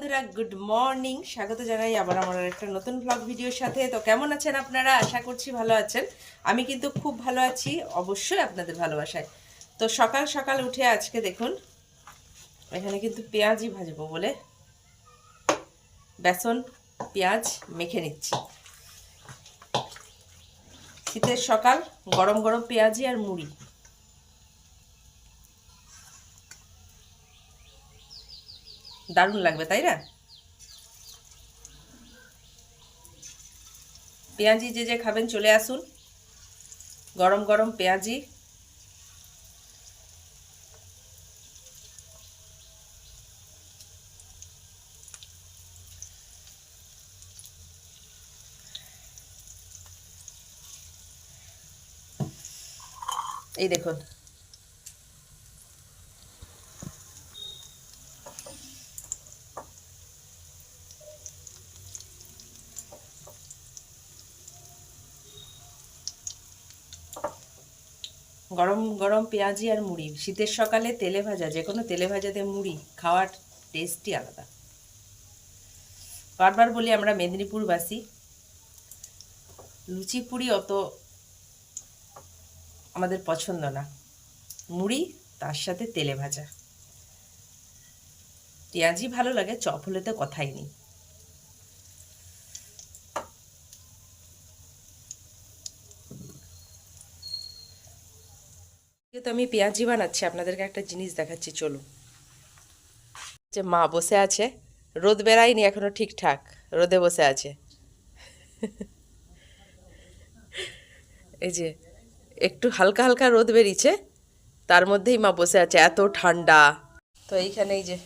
বন্ধুরা, good morning. স্বাগত জানাই আবার আমার একটা নতুন ব্লগ ভিডিওর সাথে। তো কেমন আছেন আপনারা? আশা করছি ভালো আছেন। আমি কিন্তু খুব ভালো আছি, অবশ্যই আপনাদের ভালোবাসায়। তো সকাল সকাল উঠে আজকে দেখুন, এখানে কিন্তু পেঁয়াজই ভাজবো বলে বেসন পেঁয়াজ মেখে নিচ্ছি। শীতের সকাল, গরম গরম পেঁয়াজি আর মুড়ি, দারুণ লাগবে তাই না? পেঁয়াজি যে যে খাবেন চলে আসুন, গরম গরম পেঁয়াজি। এই দেখুন, গরম গরম পেঁয়াজি আর মুড়ি। শীতের সকালে তেলে ভাজা, যে কোনো তেলে ভাজাতে মুড়ি খাওয়ার টেস্টই আলাদা। বারবার বলি, আমরা মেদিনীপুরবাসী, লুচি পুরি অত আমাদের পছন্দ না। মুড়ি তার সাথে তেলে ভাজা, পেঁয়াজি ভালো লাগে, চপ হলে তো কথাই নেই। তো আমি পেঁয়াজি বানাচ্ছি, আপনাদেরকে একটা জিনিস দেখাচ্ছি, চলুন। যে মা বসে আছে, রোদ বেরায়নি এখনো ঠিকঠাক, রোদে বসে আছে। এই যে একটু হালকা হালকা রোদ বেরিয়েছে, তার মধ্যেই মা বসে আছে, এত ঠান্ডা। তো এইখানে এই যে